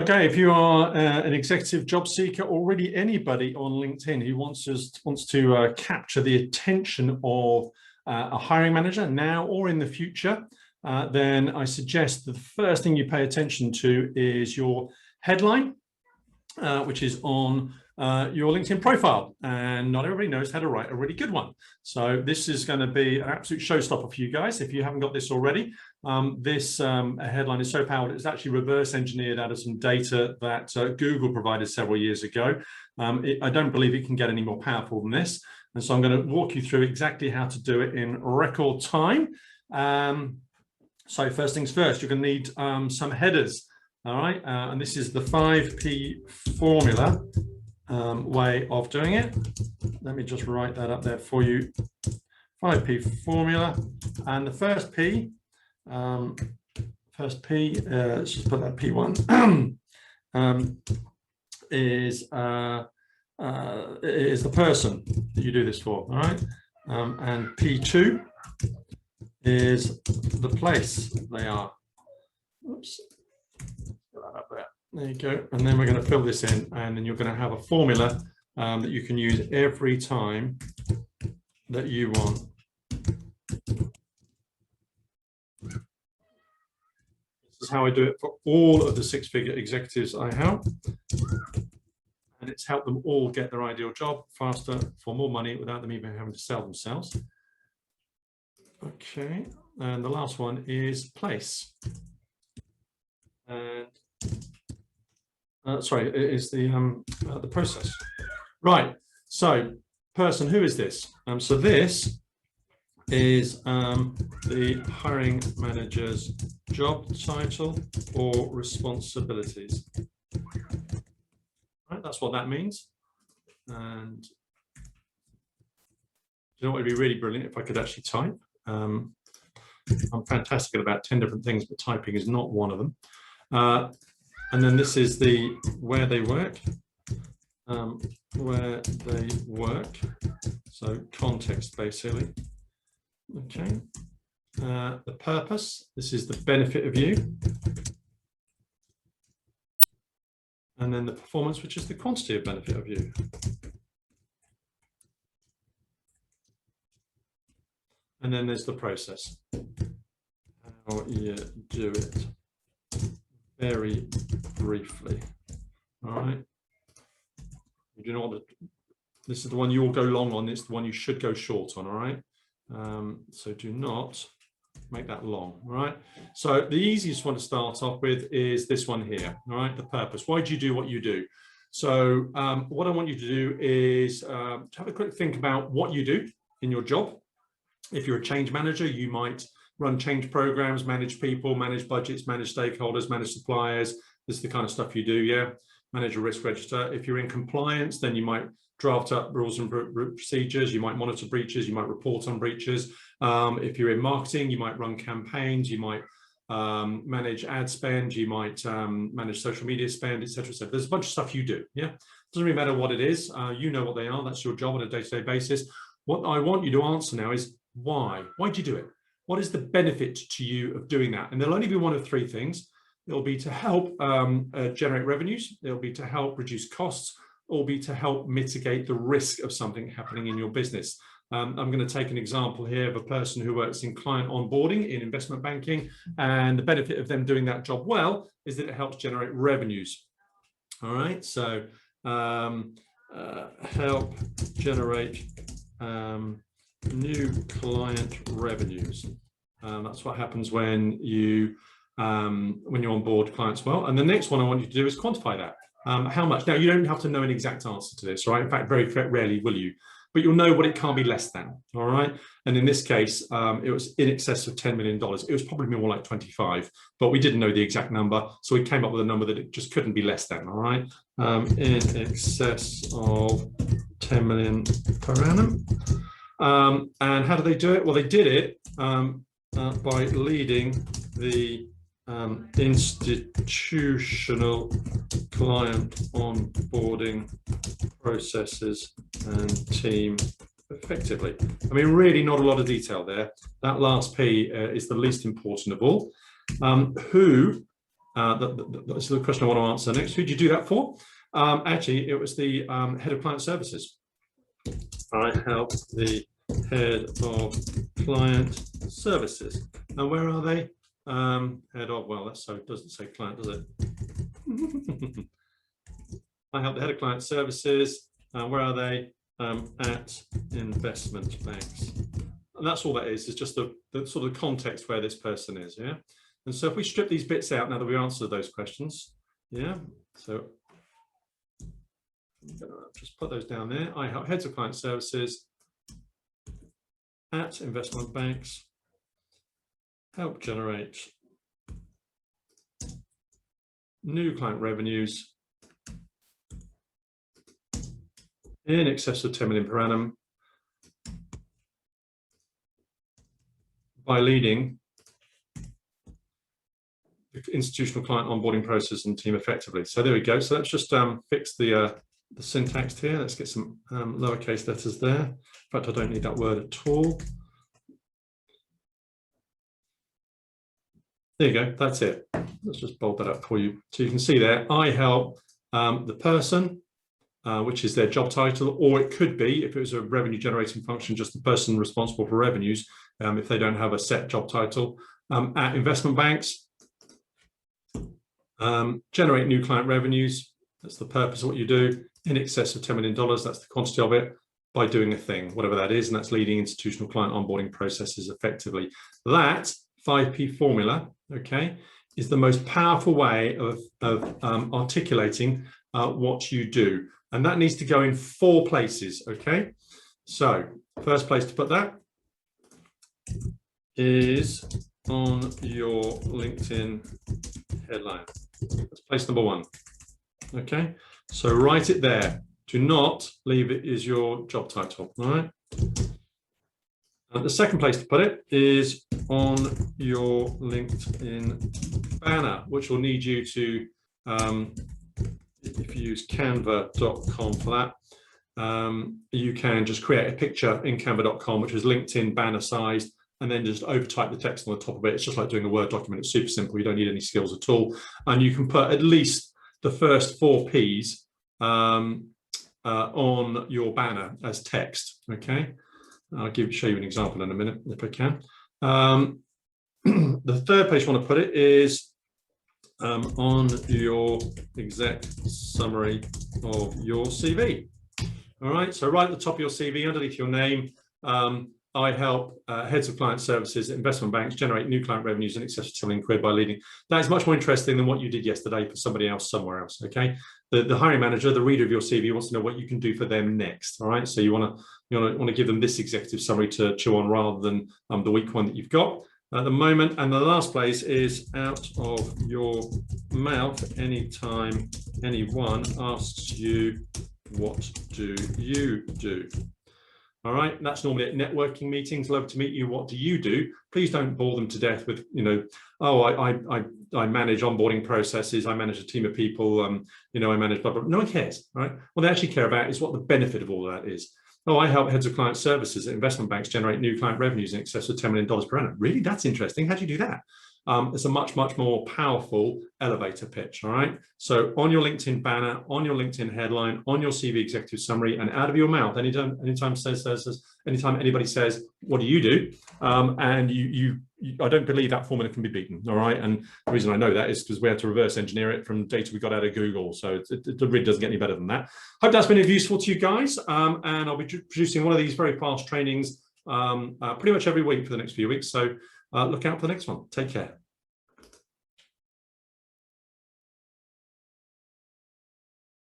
Okay, if you are an executive job seeker or really anybody on LinkedIn who wants to capture the attention of a hiring manager now or in the future, then I suggest the first thing you pay attention to is your headline, which is on your LinkedIn profile. And not everybody knows how to write a really good one. So this is going to be an absolute showstopper for you guys. If you haven't got this already, this headline is so powerful, it's actually reverse engineered out of some data that Google provided several years ago. I don't believe it can get any more powerful than this. And so I'm going to walk you through exactly how to do it in record time. So first things first, you're going to need some headers. All right, and this is the 5P formula way of doing it. Let me just write that up there for you. 5P formula, and the first P, let's just put that P1, is the person that you do this for. All right, and P2 is the place they are. Oops. Up there you go, and then we're going to fill this in, and then you're going to have a formula that you can use every time that you want. This is how I do it for all of the six-figure executives I help, and it's helped them all get their ideal job faster for more money without them even having to sell themselves. Okay, and the last one is place. And sorry, it is the process. Right, so person, who is this? So this is the hiring manager's job title or responsibilities. Right, that's what that means. And you know what would be really brilliant if I could actually type. I'm fantastic at about 10 different things, but typing is not one of them. And then this is the where they work, so context basically. Okay, the purpose, this is the benefit of you, and then the performance, which is the quantity of benefit of you. And then there's the process, how you do it. Very briefly. All right. You do not want to, this is the one you will go long on, it's the one you should go short on, all right? So do not make that long, all right? So the easiest one to start off with is this one here, all right? The purpose. Why do you do what you do? So what I want you to do is have a quick think about what you do in your job. If you're a change manager, you might run change programs, manage people, manage budgets, manage stakeholders, manage suppliers. This is the kind of stuff you do, yeah? Manage a risk register. If you're in compliance, then you might draft up rules and procedures, you might monitor breaches, you might report on breaches. If you're in marketing, you might run campaigns, you might manage ad spend, you might manage social media spend, etc. etc. There's a bunch of stuff you do, yeah? Doesn't really matter what it is, you know what they are, that's your job on a day-to-day basis. What I want you to answer now is why? Why do you do it? What is the benefit to you of doing that? And there'll only be one of three things. It'll be to help generate revenues. It'll be to help reduce costs, or be to help mitigate the risk of something happening in your business. I'm going to take an example here of a person who works in client onboarding in investment banking. And the benefit of them doing that job well is that it helps generate revenues. All right, so help generate new client revenues. That's what happens when you onboard clients well. And the next one I want you to do is quantify that. How much? Now, you don't have to know an exact answer to this, right? In fact, very rarely will you, but you'll know what it can't be less than, all right? And in this case, it was in excess of $10 million. It was probably more like 25, but we didn't know the exact number. So we came up with a number that it just couldn't be less than, all right? In excess of 10 million per annum. And how do they do it? Well, they did it by leading the institutional client onboarding processes and team effectively. I mean, really not a lot of detail there. That last P is the least important of all. Who That's the question I want to answer next. Who did you do that for? Actually, it was the head of client services. I help the head of client services. And where are they? Head of, well, that's so it doesn't say client, does it? I help the head of client services. Where are they? At investment banks. And that's all that is just the sort of context where this person is, yeah? And so if we strip these bits out now that we answered those questions, yeah? So I'm gonna just put those down there. I help heads of client services at investment banks, help generate new client revenues in excess of 10 million per annum by leading the institutional client onboarding process and team effectively. So there we go. So let's just fix the syntax here. Let's get some lowercase letters there. In fact, I don't need that word at all. There you go. That's it. Let's just bold that up for you. So you can see there, I help the person, which is their job title, or it could be, if it was a revenue generating function, just the person responsible for revenues, if they don't have a set job title, at investment banks, generate new client revenues. That's the purpose of what you do. In excess of $10 million, that's the quantity of it, by doing a thing, whatever that is, and that's leading institutional client onboarding processes effectively. That 5P formula, okay, is the most powerful way of articulating what you do. And that needs to go in 4 places, okay? So first place to put that is on your LinkedIn headline. That's place number 1, okay? So write it there. Do not leave it as your job title, all right? And the second place to put it is on your LinkedIn banner, which will need you to, if you use canva.com for that, you can just create a picture in canva.com, which is LinkedIn banner sized, and then just overtype the text on the top of it. It's just like doing a Word document. It's super simple. You don't need any skills at all. And you can put at least the first 4 Ps on your banner as text, okay? I'll show you an example in a minute, if I can. The third place you want to put it is on your exec summary of your CV. All right, so right at the top of your CV, underneath your name, I help heads of client services at investment banks generate new client revenues in excess of £10 million by leading. That is much more interesting than what you did yesterday for somebody else somewhere else, okay? The hiring manager, the reader of your CV, wants to know what you can do for them next, all right? So you want to give them this executive summary to chew on rather than the weak one that you've got at the moment. And the last place is out of your mouth anytime anyone asks you, what do you do? All right, that's normally at networking meetings. Love to meet you. What do you do? Please don't bore them to death with, oh, I manage onboarding processes. I manage a team of people. I manage blah, blah. No one cares, right? What they actually care about is what the benefit of all of that is. Oh, I help heads of client services at investment banks generate new client revenues in excess of $10 million per annum. Really? That's interesting. How do you do that? It's a much, much more powerful elevator pitch, all right? So on your LinkedIn banner, on your LinkedIn headline, on your CV executive summary, and out of your mouth, anytime anybody says, what do you do? And I don't believe that formula can be beaten, all right? And the reason I know that is because we had to reverse engineer it from data we got out of Google. So it really doesn't get any better than that. Hope that's been useful to you guys. And I'll be producing one of these very fast trainings pretty much every week for the next few weeks. So look out for the next one. Take care.